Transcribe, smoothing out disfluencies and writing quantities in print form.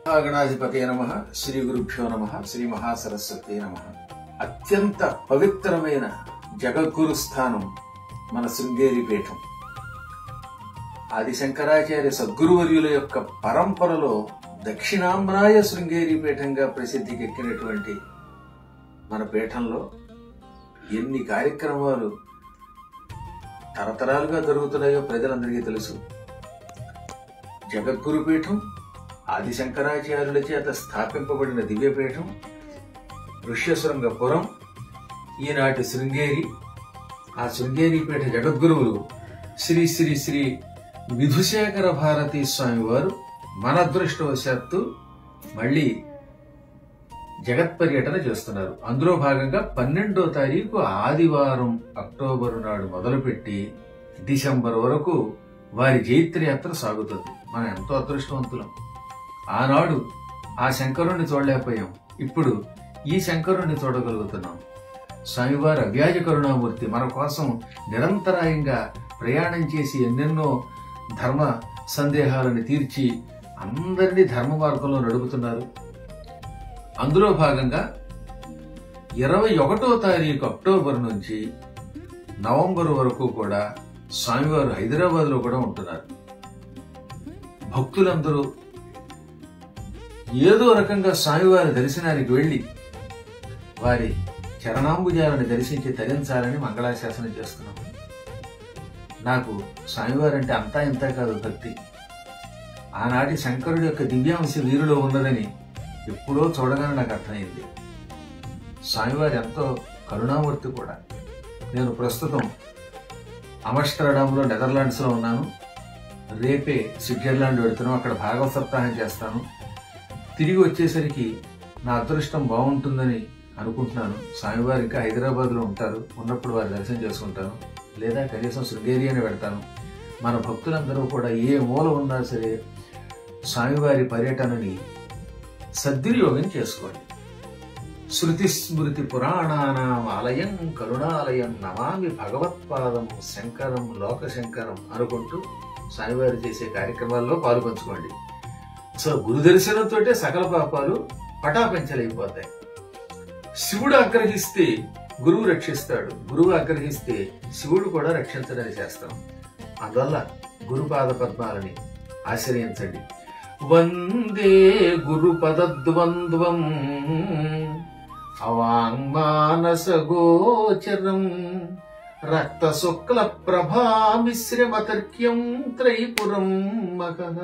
గణాధిపతయ నమః. శ్రీ గురుభ్యో నమః. శ్రీ మహాసరస్వతి నమః. అత్యంత పవిత్రమైన జగద్గురు స్థానం మన శృంగేరి పీఠం. ఆదిశంకరాచార్య సద్గురువర్యుల యొక్క పరంపరలో దక్షిణాంధ్రాయ శృంగేరి పీఠంగా ప్రసిద్ధికెక్కినటువంటి మన పీఠంలో ఎన్ని కార్యక్రమాలు తరతరాలుగా జరుగుతున్నాయో ప్రజలందరికీ తెలుసు. జగద్గురు పీఠం, ఆదిశంకరాచార్యుల చేత స్థాపింపబడిన దివ్యపీఠం, ఋష్యశృంగపురం, ఈనాటి శృంగేరి. ఆ శృంగేరి పీఠ జగద్గురువులు శ్రీ శ్రీ శ్రీ విధుశేఖర భారతీ స్వామి వారు మన అదృష్టవశాత్తు మళ్లీ జగత్ పర్యటన చేస్తున్నారు. అందులో భాగంగా 12వ తారీఖు ఆదివారం అక్టోబరు నాడు మొదలుపెట్టి డిసెంబర్ వరకు వారి జైత్రయాత్ర సాగుతుంది. మనం ఎంతో అదృష్టవంతులం. ఆనాడు ఆ శంకరుణ్ణి చూడలేకపోయాం, ఇప్పుడు ఈ శంకరుణ్ణి చూడగలుగుతున్నాం. స్వామివారి అవ్యాజ కరుణామూర్తి మన కోసం నిరంతరాయంగా ప్రయాణం చేసి ఎన్నెన్నో ధర్మ సందేహాలను తీర్చి అందరినీ ధర్మ మార్గంలో నడుపుతున్నారు. అందులో భాగంగా 21వ తారీఖు అక్టోబర్ నుంచి నవంబర్ వరకు కూడా స్వామివారు హైదరాబాద్ లో కూడా ఉంటున్నారు. భక్తులందరూ ఏదో రకంగా స్వామివారి దర్శనానికి వెళ్లి వారి చరణాంబుజాలను దర్శించి తరించాలని మంగళాశాసనం చేస్తున్నాం. నాకు స్వామివారంటే అంతా ఇంతా కాదు భక్తి. ఆనాటి శంకరుడి యొక్క దివ్యాంశ వీరిలో ఉన్నదని ఎప్పుడో చూడగానే నాకు అర్థమైంది. స్వామివారి ఎంతో కరుణామూర్తి కూడా. నేను ప్రస్తుతం అమస్టర్డామ్లో నెదర్లాండ్స్ లో ఉన్నాను. రేపే స్విట్జర్లాండ్ వెళుతున్నాం. అక్కడ భాగవత సప్తాహం చేస్తాను. తిరిగి వచ్చేసరికి నా అదృష్టం బాగుంటుందని అనుకుంటున్నాను. స్వామివారు ఇంకా హైదరాబాద్ లో ఉంటారు. ఉన్నప్పుడు వారి దర్శనం చేసుకుంటాను, లేదా కనీసం శృంగేరి అని పెడతాను. మన భక్తులందరూ కూడా ఏ మూల ఉన్నా సరే స్వామివారి పర్యటనని సద్వినియోగం చేసుకోండి. శృతి స్మృతి పురాణానాం ఆలయం కరుణాలయం నమామి భగవత్పాదం శంకరం లోకశంకరం అనుకుంటూ స్వామివారు చేసే కార్యక్రమాల్లో పాల్పంచుకోండి. సో గురుదర్శనంతో సకల పాపాలు పటాపంచలైపోతాయి. శివుడు ఆగ్రహిస్తే గురువు రక్షిస్తాడు, గురువు ఆగ్రహిస్తే శివుడు కూడా రక్షించడానికి చేస్తాం. అందువల్ల గురుపాద పద్మాలని ఆశ్రయించండి. వందే గురుపదద్వంద్వం అవాంగ్మానస గోచరం రక్త శుక్ల ప్రభామిశ్రమతర్క్యం త్రైపురం మహః.